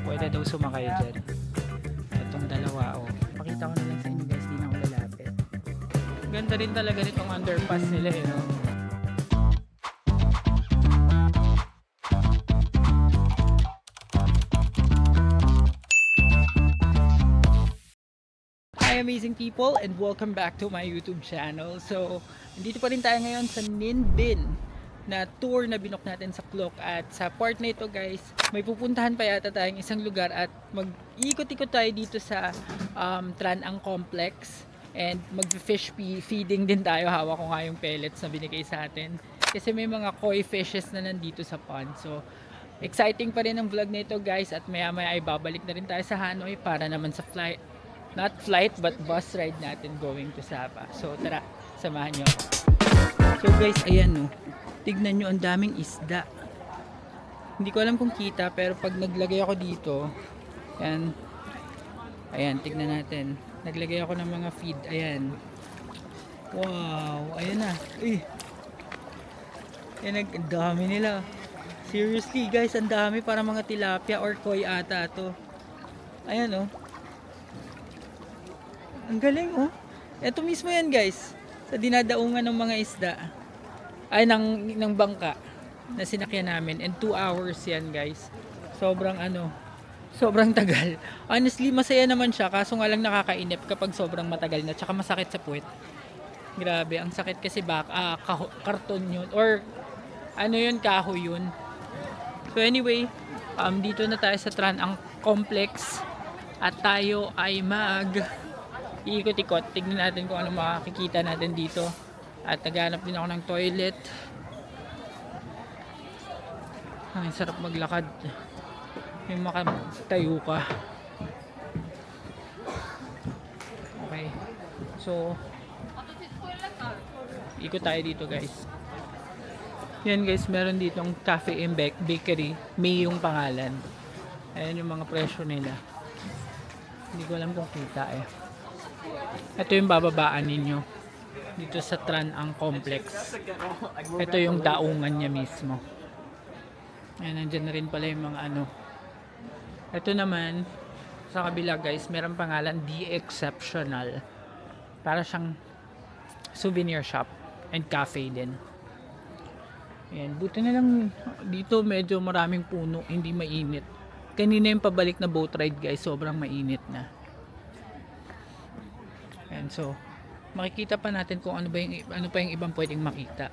Pwede daw sumakay dyan. Itong dalawa, oh. Pakita ko na lang sa inyo guys, di na ako lalapit. Ganda rin talaga nitong underpass nila eh, no? Hi amazing people and welcome back to my YouTube channel. So, nandito pa rin tayo ngayon sa Ninh Binh na tour na binook natin sa Klok. At sa part na ito guys, may pupuntahan pa yata tayong isang lugar at mag-ikot-ikot tayo dito sa Tran Ang Complex. And mag-fish feeding din tayo. Hawak ko nga yung pellets na binigay sa atin. Kasi may mga koi fishes na nandito sa pond. So, exciting pa rin ang vlog na ito guys. At maya-maya ay babalik na rin tayo sa Hanoi para naman sa not flight but bus ride natin going to Sapa. So tara, samahan nyo ako. So guys, ayan no. Tignan nyo, ang daming isda. Hindi ko alam kung kita pero pag naglagay ako dito, ayan, tignan natin. Naglagay ako ng mga feed, ayan. Wow, ayan na. Ayan, ang dami nila. Seriously guys, ang dami, para mga tilapia or koi ata to. Ayan oh. Ang galing oh. Ito mismo yan guys. Sa dinadaungan ng mga isda. Ay ng bangka na sinakyan namin. And 2 hours yan guys. Sobrang tagal. Honestly masaya naman siya. Kaso nga lang nakakainip kapag sobrang matagal na. Tsaka masakit sa puwet. Grabe. Ang sakit kasi karton yun. Or ano yun, kahoy yun. So anyway. Dito na tayo sa Tran Ang Complex. At tayo ay iikot-ikot. Tignan natin kung ano makikita natin dito. At naghanap din ako ng toilet. Ang sarap maglakad. Yung makatayo ka. Okay. So, ikot tayo dito guys. Yan guys, meron ditong cafe and bakery. May yung pangalan. Ayan yung mga presyo nila. Hindi ko alam kung kita eh. Ito yung bababaan ninyo dito sa Tran Ang Complex. Ito yung daungan niya mismo. Ayan, nandyan na rin pala yung mga ano. Ito naman sa kabila guys, meron pangalan The Exceptional. Para siyang souvenir shop and cafe din. Ayan, buti na lang dito medyo maraming puno, hindi mainit. Kanina yung pabalik na boat ride guys, sobrang mainit na. And so, makikita pa natin kung ano pa yung ibang pwedeng makita.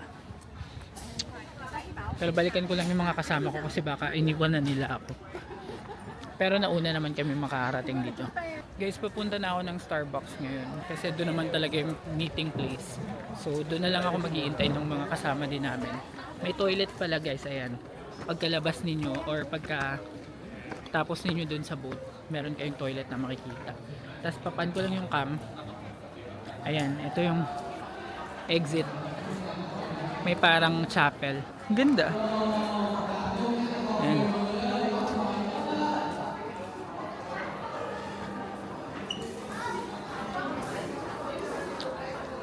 Pero balikan ko lang yung mga kasama ko kasi baka iniwan na nila ako. Pero nauna naman kami makarating dito. Guys, papunta na ako ng Starbucks ngayon kasi doon naman talaga yung meeting place. So, doon na lang ako mag-iintay ng mga kasama din namin. May toilet pala guys, ayan. Pagkalabas ninyo or pagka tapos ninyo doon sa boat, meron kayong toilet na makikita. Tapos papan ko lang yung cam. Ayan, ito yung exit. May parang chapel. Ganda. Ayan.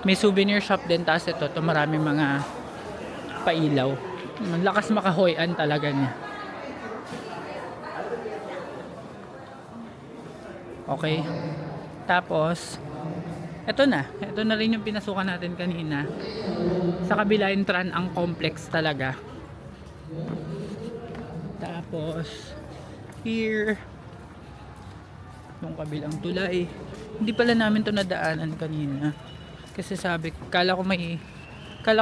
May souvenir shop din. Tapos ito maraming mga pailaw. Ang lakas makahoyan talaga niya. Okay. Tapos ito na rin yung pinasukan natin kanina. Sa kabila yung Tran Ang Complex talaga. Tapos here yung kabilang tulay. Hindi pala namin to nadaanan kanina. Kasi sabi, kala ko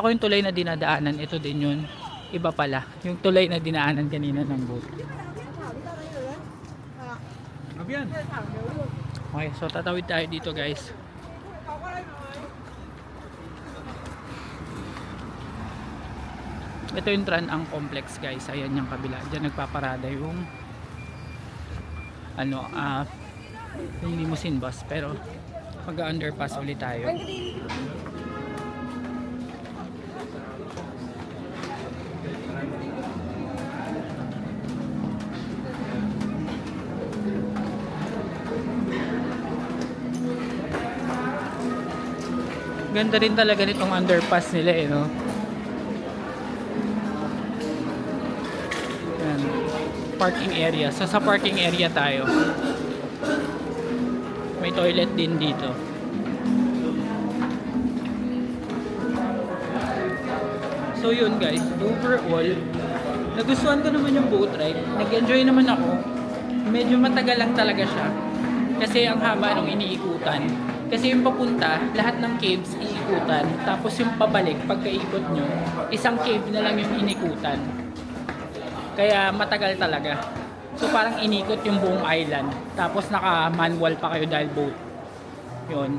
yung tulay na dinadaanan, ito din yun. Iba pala. Yung tulay na dinaanan kanina ng boat. Okay, so tatawid tayo dito guys. Ito yung Tran Ang Complex guys. Ayan yung kabila. Diyan nagpaparada yung yung limousine bus. Pero mag-underpass ulit tayo. Ganda rin talaga nitong underpass nila eh, no? Yan. parking area. So sa parking area tayo. May toilet din dito. So yun guys, overall, nagustuhan ko naman yung boat ride. Nag-enjoy naman ako. Medyo matagal lang talaga siya. Kasi ang haba nung iniikutan. Kasi yung papunta, lahat ng caves iikutan. Tapos yung pabalik, pagkaikot nyo, isang cave na lang yung inikutan. Kaya matagal talaga. So parang inikot yung buong island. Tapos naka-manual pa kayo dahil boat. Yun.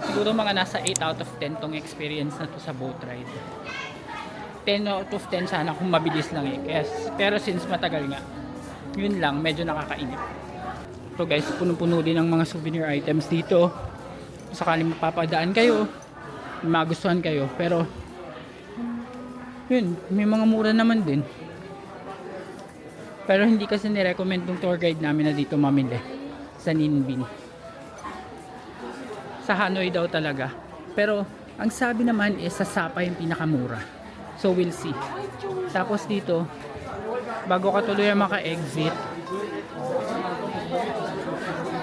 Siguro mga nasa 8 out of 10 tong experience na to sa boat ride. 10 out of 10 sana kung mabilis lang eh. Yes. Pero since matagal nga, yun lang, medyo nakakainip. So guys, punong-puno din ng mga souvenir items dito. Sakaling mapapadaan kayo, magustuhan kayo. Pero, yun, may mga mura naman din. Pero hindi kasi nirecommend ng tour guide namin na dito mamili sa Ninh. Sa Hanoi daw talaga. Pero ang sabi naman is sa Sapa yung pinakamura. So we'll see. Tapos dito, bago ka tuloy maka-exit,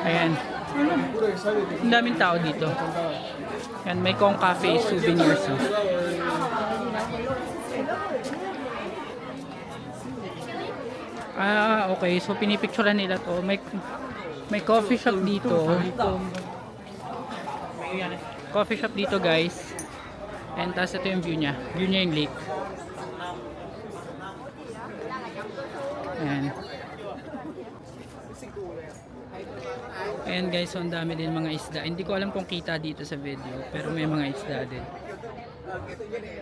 ayan. Ang daming tao dito. Yan, may Kong Cafe souvenirs. Oh. Ah, okay. So pinipicturean nila to. May coffee shop dito. Coffee shop dito, guys. And tapos ito yung view niya. View niya yung lake. Ayan. Ayan guys, so ang dami din mga isda. Hindi ko alam kung kita dito sa video, pero may mga isda din.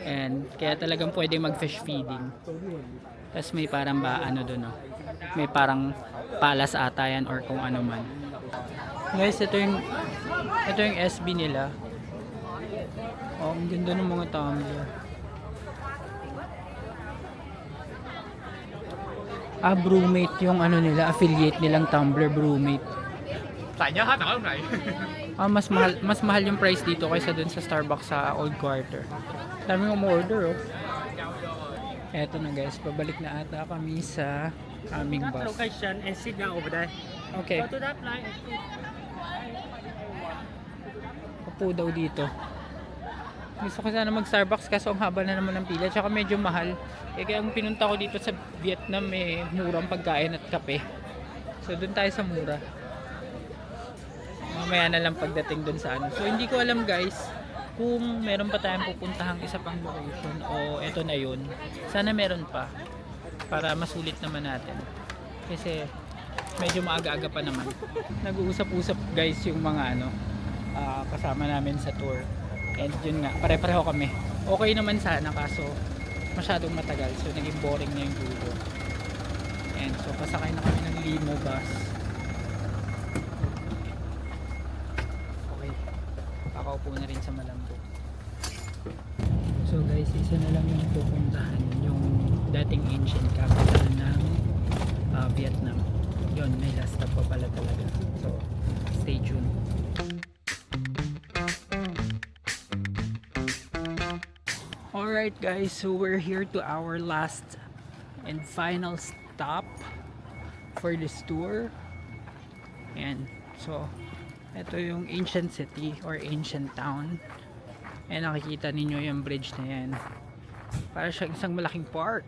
And kaya talagang pwede mag-fish feeding. Tapos may parang ano doon, no? May parang palas ata yan or kung ano man. Guys, ito yung SB nila. Oh, ang ganda ng mga tumbler. Ah, Brewmate yung ano nila, affiliate nilang tumbler, Brewmate. Ah, mas mahal yung price dito kaysa dun sa Starbucks sa Old Quarter. Dami kong order, oh. Eto na guys, pabalik na ata kami sa aming bus. Location and sit down over there. Okay. Go to that line. Upo daw dito. Gusto ko sana mag Starbucks kaso ang haba na naman ng pila. Tsaka medyo mahal. Eh kaya ang pinunta ko dito sa Vietnam eh murang pagkain at kape. So doon tayo sa mura. Mamaya na lang pagdating doon sa ano. So hindi ko alam guys kung meron pa tayong pupuntahang isa pang location o eto na yun. Sana meron pa para masulit naman natin. Kasi medyo maaga-aga pa naman. Nag-uusap-usap guys yung mga kasama namin sa tour. And yun nga, pare-pareho kami. Okay naman sana kaso masyadong matagal. So naging boring na yung dulo. And so pasakay na kami ng limo bus. Okay. Pakaupo na rin sa malambot. So guys, isa na lang yung pupuntahan. Yung dating ancient capital ng Vietnam. Yun, may last stop pa pala talaga. So, stay tuned. Alright guys, so we're here to our last and final stop for this tour. And so ito yung ancient city or ancient town. And nakikita ninyo yung bridge na yan. Para siyang isang malaking park.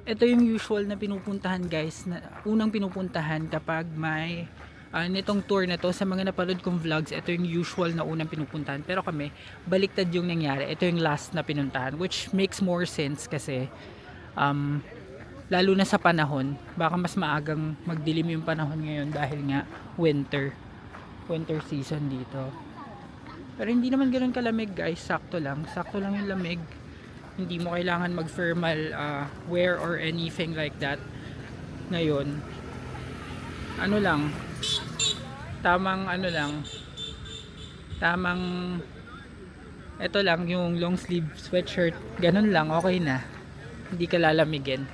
Ito yung usual na pinupuntahan guys, na unang pinupuntahan kapag may nitong tour na to. Sa mga napanood kong vlogs, ito yung usual na unang pinupuntahan, pero kami baliktad yung nangyari. Ito yung last na pinuntahan, which makes more sense kasi lalo na sa panahon, baka mas maagang magdilim yung panahon ngayon dahil nga winter season dito. Pero hindi naman ganoon kalamig guys, sakto lang yung lamig. Hindi mo kailangan mag thermal wear or anything like that ngayon. Ano lang, tamang ito lang yung long sleeve sweatshirt, ganun lang, okay na, hindi ka lalamigin.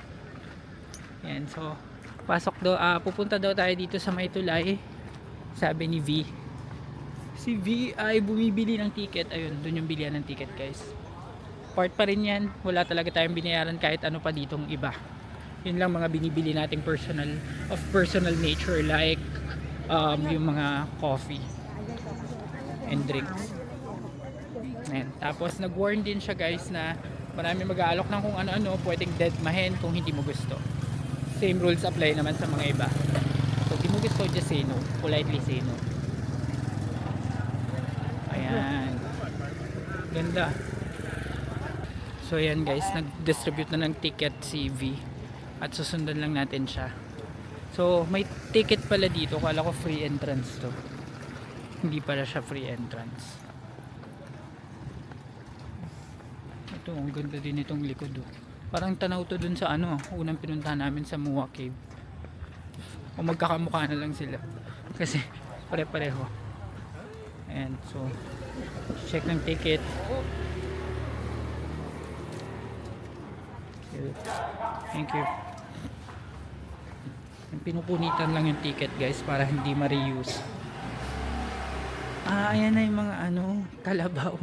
Yan, so pupunta daw tayo dito sa May Tulay, sabi ni V. Si V ay bumibili ng ticket. Ayun, dun yung bilihan ng ticket guys. part pa rin yan. Wala talaga tayong binayaran kahit ano pa ditong iba. Yun lang mga binibili nating personal nature, like yung mga coffee and drinks. Ayan. Tapos nag-warn din siya guys na marami mag-aalok ng kung ano-ano, pwedeng deadmahin kung hindi mo gusto. Same rules apply naman sa mga iba. So hindi mo gusto, just say no. Politely say no. Ayan. Ganda. So ayan guys, nag-distribute na ng ticket si V. At susundan lang natin siya. So may ticket pala dito. Kala ko free entrance to. Hindi pala siya free entrance. Ito, ang ganda din itong likod. Oh. Parang tanaw to dun sa ano, unang pinuntahan namin sa Muwa Cave. O magkakamukha na lang sila. Kasi pare-pareho. And so, check ng ticket. Thank you. Pinupunitan lang yung ticket guys para hindi ma-reuse. Ayan na yung mga ano, kalabaw.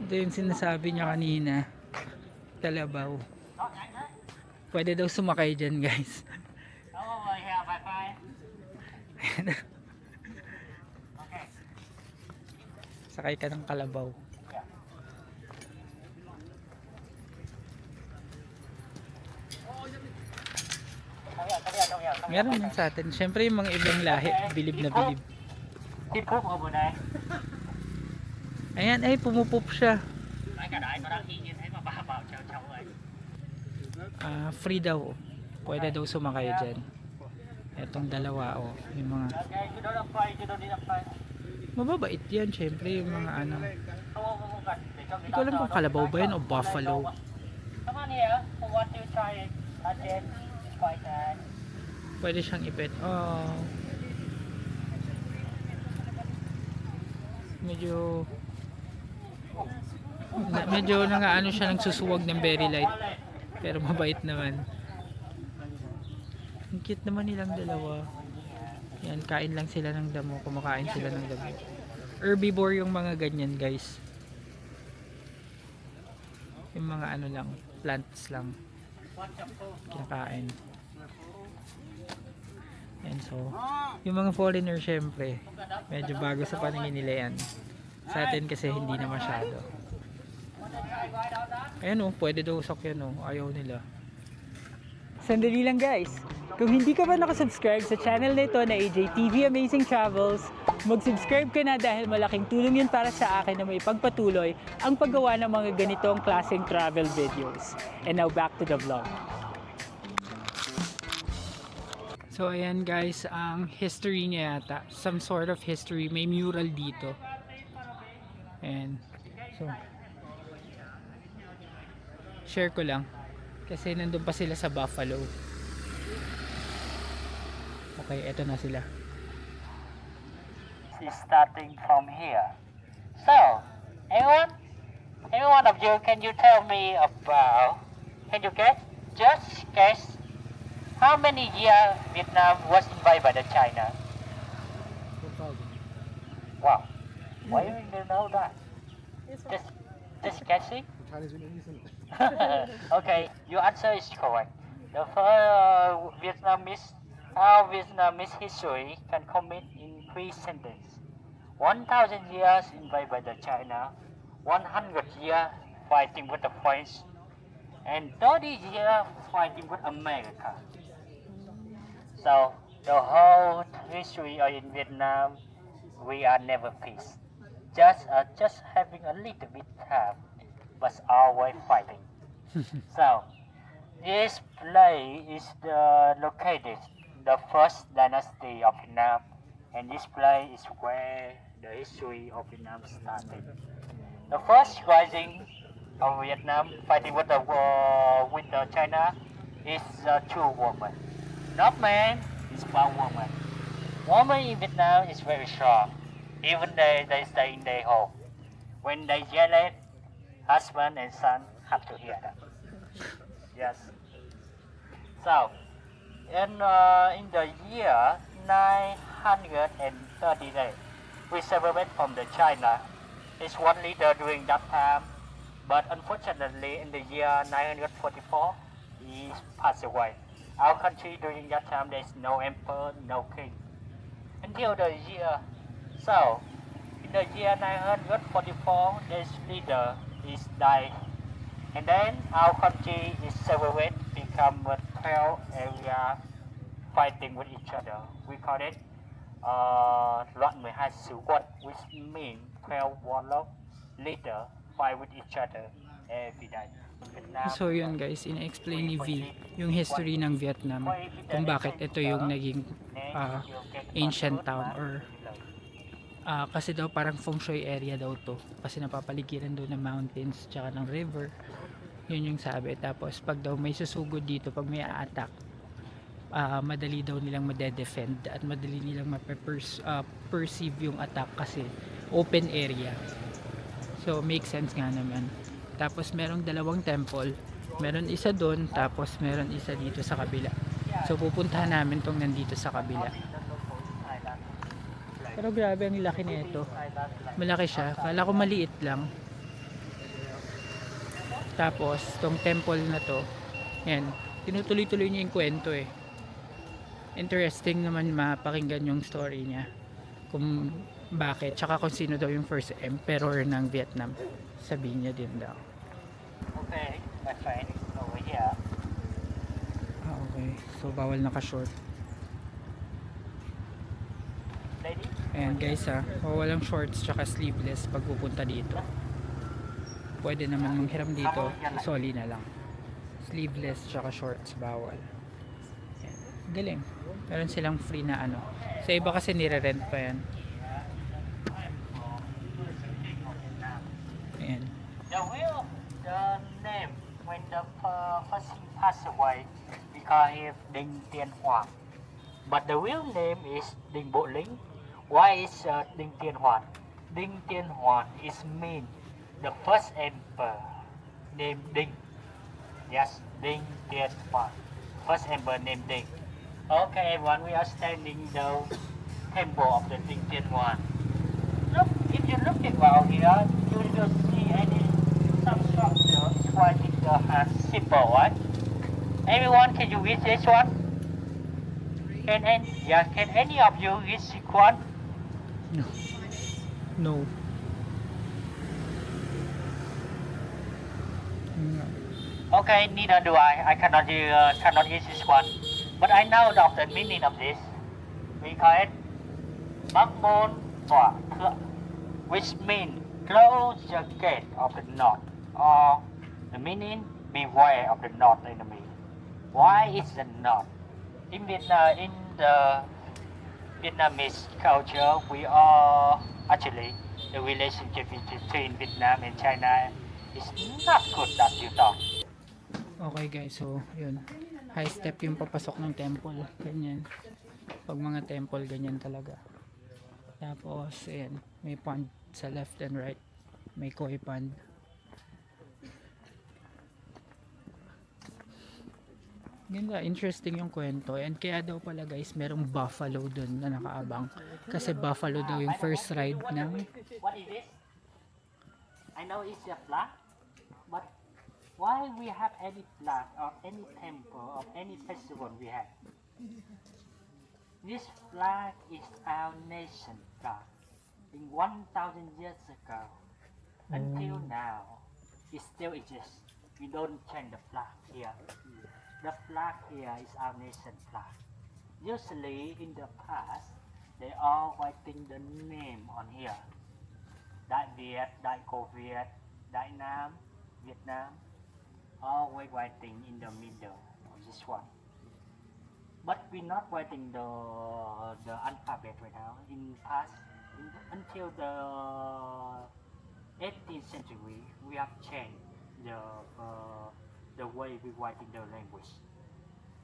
Ito yung sinasabi niya kanina. Kalabaw. Pwede daw sumakay dyan guys. Sakay ka ng kalabaw. Meron din sa atin. Siyempre yung mga ibang lahi, bilib na bilib. Ayan, ay pumupup siya. Free daw. Pwede daw sumakay dyan. Etong dalawa oh, yung mga mababait yan, syempre yung mga ano. Hindi ko alam kung kalabaw ba yan o buffalo. Pwede siyang ipet. Oh. Medyo nangaano siya ng susuwag ng very light. Pero mabait naman. Ang cute naman nilang dalawa. Yan, kain lang sila ng damo. Kumakain sila ng damo. Herbivore yung mga ganyan guys. Yung mga ano lang, plants lang. Kinakain. Yan, so yung mga foreigner syempre medyo bago sa paningin nila yan. Sa atin kasi hindi na masyado. Ayan o, pwede daw sakyan o. Ayaw nila. Sandali lang guys. Kung hindi ka pa nakasubscribe sa channel na ito na AJTV Amazing Travels, mag-subscribe ka na dahil malaking tulong yun para sa akin na may pagpatuloy ang paggawa ng mga ganitong klaseng travel videos. And now back to the vlog. So ayan guys, ang history niya yata, some sort of history, may mural dito. And so share ko lang kasi nandun pa sila sa Buffalo. Okay, eto na sila. Starting from here. So, any one of you, can you tell me about, can you just guess how many years Vietnam was invaded by the China? Wow. Why do you know that? Just guessing? Okay, your answer is correct. The first Vietnamese history can comment in 3 sentences. 1,000 years invaded by the China, 100 years fighting with the French, and 30 years fighting with America. So the whole history in Vietnam, we are never peace. Just having a little bit time, but always fighting. So this place is located the first dynasty of Vietnam, and this place is where the history of Vietnam started. The first rising of Vietnam fighting with the China is two women. Not man, it's one woman. Women in Vietnam is very strong. Even they stay in their home. When they yell it, husband and son have to hear that. Yes. So, in the year 938, we separate from the China. It's one leader during that time But unfortunately, in the year 944, he passed away. Our country during that time, there is no emperor, no king. Until the year, so in the year 944, this leader is died. And then our country is separated, become a 12 area fighting with each other. We call it loạn 12 sứ quận, which means 12 warlord leader fight with each other every day. Vietnam, So yun guys, in-explain ni V yung history ng Vietnam, kung bakit ito yung naging ancient town or kasi daw parang feng shui area daw to, kasi napapaligiran daw ng mountains tsaka ng river, yun yung sabi. Tapos pag daw may susugod dito, pag may attack, madali daw nilang madedefend at madali nilang perceive yung attack kasi open area. So make sense nga naman. Tapos merong dalawang temple, meron isa doon, tapos meron isa dito sa kabila. So pupuntahan namin tong nandito sa kabila. Pero grabe ang laki nito. Malaki siya. Kala ko maliit lang. Tapos tong temple na to, yan, tinutuloy-tuloy niya yung kwento eh. Interesting naman mapakinggan yung story niya. Kung bakit, tsaka kung sino daw yung first emperor ng Vietnam. Sabihin niya din daw. Okay, my friend, over here. Okay. So bawal naka-short. Lady? Ayan guys walang shorts tsaka sleeveless pag pupunta dito. Pwede naman manghiram dito, soli na lang. Sleeveless tsaka shorts bawal. Ayan. Galing. Meron silang free na ano. Sa iba kasi nire-rent pa yan. Ayan. The name when the first he passed away because he Ding Tien Hoàng. But the real name is Ding Bộ Linh. Why is Ding Tien Hoàng? Ding Tien Hoàng is mean the first emperor named Ding. Yes, Ding Tien Hoàng. First emperor named Ding. Okay, everyone, we are standing the temple of the Ding Tien Hoàng. Look, if you look at well here, you will see any some structure is writing the hand symbol, right? Everyone, can you read this one? Can any of you read this one? No. No. No. Okay, neither do I. I cannot read this one. But I know the meaning of this. We call it Bắc Môn Tọa Thượng, which means close the gate of the north, or the meaning beware of the north enemy. Why is the north? In Vietnam, in the Vietnamese culture, we are actually the relationship between Vietnam and China is not good as you thought. Okay guys, so yun. High step yung papasok ng temple. Ganyan. Pag mga temple, ganyan talaga. Tapos, ayan. May pond sa left and right. May koi pond. Ganda, interesting yung kwento. And kaya daw pala guys, merong buffalo dun na nakaabang. Kasi buffalo daw yung first ride ng... What is this? I know it's a flag, but why we have any flag or any temple or any festival we have? This flag is our nation flag. In 1,000 years ago, until now, it still exists. We don't change the flag here. The flag here is our nation flag. Usually in the past, they are writing the name on here. Đại Việt, Đại Cổ Việt, Đại Nam, Vietnam, always writing in the middle of this one. But we're not writing the alphabet right now. In past, until the 18th century, we have changed the way we write in the language.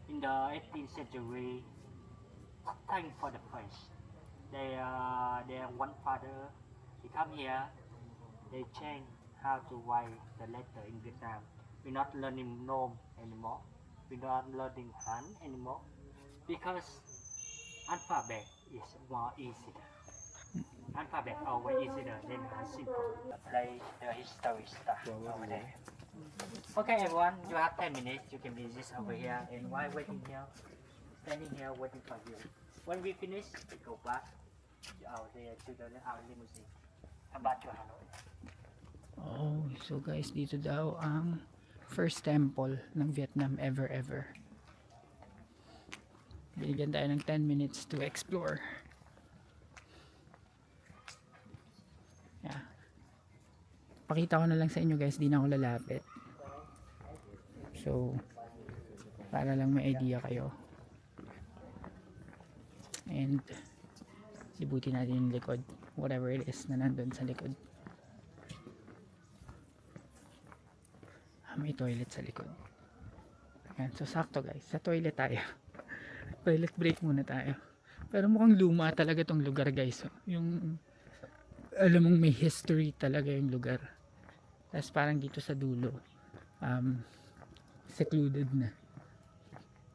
In the 18th century, thanks for the French. Their one father, he come here, they change how to write the letter in Vietnam. We're not learning Nom anymore. We're not learning Han anymore because alphabet is more easy. alphabet or what is it? Then simple. Play the history stuff over there. Okay, everyone, you have 10 minutes. You can visit over here, and while waiting here, standing here waiting for you. When we finish, we go back out there to our limousine. Come back to Hanoi. Oh, so guys, dito daw ang first temple ng Vietnam ever. Binigyan tayo ng 10 minutes to explore. Yeah. Pakita ko na lang sa inyo guys, di na ako lalapit. So, para lang may idea kayo. And, libutin natin yung likod. Whatever it is na nandun sa likod. May toilet sa likod. Ayan, so sakto guys, sa toilet tayo. Toilet break muna tayo. Pero mukhang luma talaga tong lugar guys. Yung alam mong may history talaga yung lugar. Tapos parang dito sa dulo secluded na.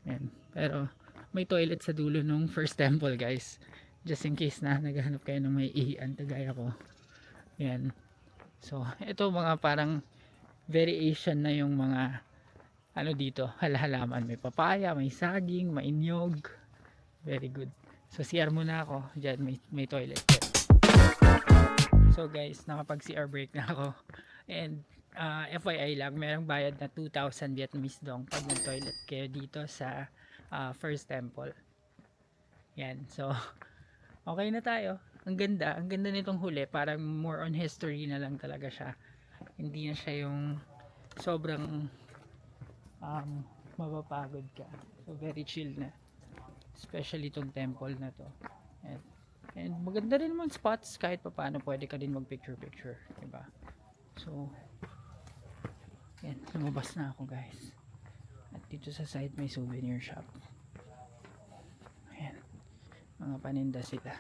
Ayan. Pero may toilet sa dulo nung first temple guys. Just in case na naghahanap kayo ng may ihian gaya ko. Ayan. So ito mga parang variation na yung mga ano dito, halaman. May papaya, may saging, may inyog. Very good. So CR muna ako. Diyan may toilet. So guys, nakapag CR break na ako. And FYI lang, merong bayad na 2,000 Vietnamese dong pag nag-toilet kayo dito sa first temple. Yan. So okay na tayo. Ang ganda nitong huli. Parang more on history na lang talaga siya. Hindi na siya yung sobrang mapapagod ka. So very chill na. Especially itong temple na to. And maganda rin naman spots kahit pa paano pwede ka din mag picture, diba? So yan, lumabas na ako guys. At dito sa side may souvenir shop. Ayan, mga paninda sila.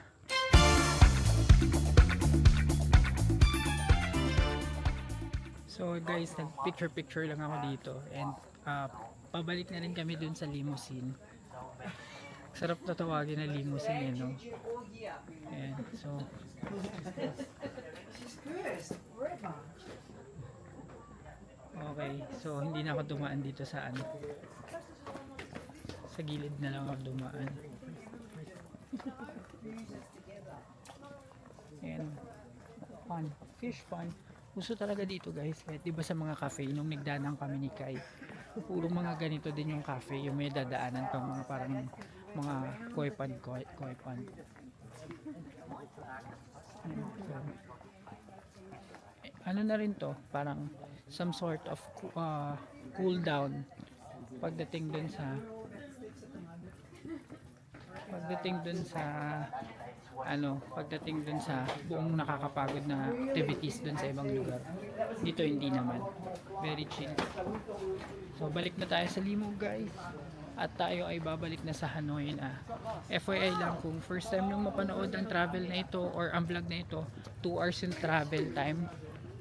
So guys, nag picture lang ako dito. And pabalik na rin kami dun sa limousine. Sarap na tawagin na limousine, no? Ayan, so okay, so hindi na ako dumaan dito sa ano, sa gilid na lang ako dumaan. Ayan, fun, fish fun. Gusto talaga dito guys, kahit diba sa mga cafe nung nagdanang kami ni Kai, puro mga ganito din yung cafe, yung may dadaanan pang mga parang mga koi pan. So, ano na rin to, parang some sort of cool down pagdating dun sa buong nakakapagod na activities dun sa ibang lugar. Dito hindi naman, very chill. So balik na tayo sa Limo guys, at tayo ay babalik na sa Hanoi na. FYI lang, kung first time nung mapanood ang travel na ito or ang vlog na ito, 2 hours yung travel time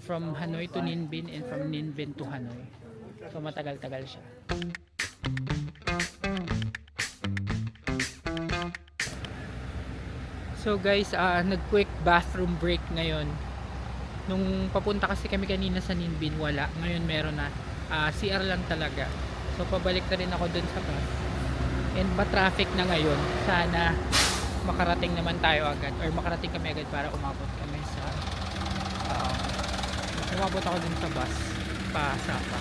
from Hanoi to Ninh Binh and from Ninh Binh to Hanoi. So matagal-tagal siya. So guys, nag-quick bathroom break ngayon. Nung papunta kasi kami kanina sa Ninh Binh, wala. Ngayon meron na. CR lang talaga. So pabalik na rin ako dun sa bus. And traffic na ngayon. Sana makarating naman tayo agad. Or makarating kami agad para umabot kami sa umabot ako dun sa bus pa Sapa.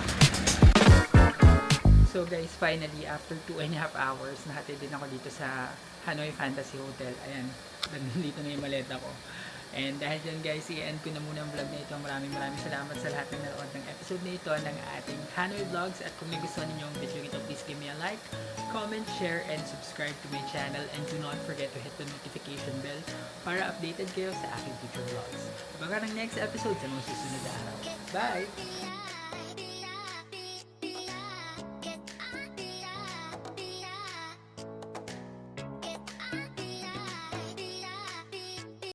So guys, finally after 2.5 hours nahatid din ako dito sa Hanoi Fantasy Hotel. Ayan, nandito na yung maleta ko. And dahil dyan guys, i-end ko na muna ang vlog na ito. Maraming salamat sa lahat ng nanood ng episode na ito ng ating Hanoi Vlogs. At kung nagustuhan ninyo ang video ito, please give me a like, comment, share, and subscribe to my channel. And do not forget to hit the notification bell para updated kayo sa aking future vlogs. Abangan ang next episode sa mga susunod na araw. Bye!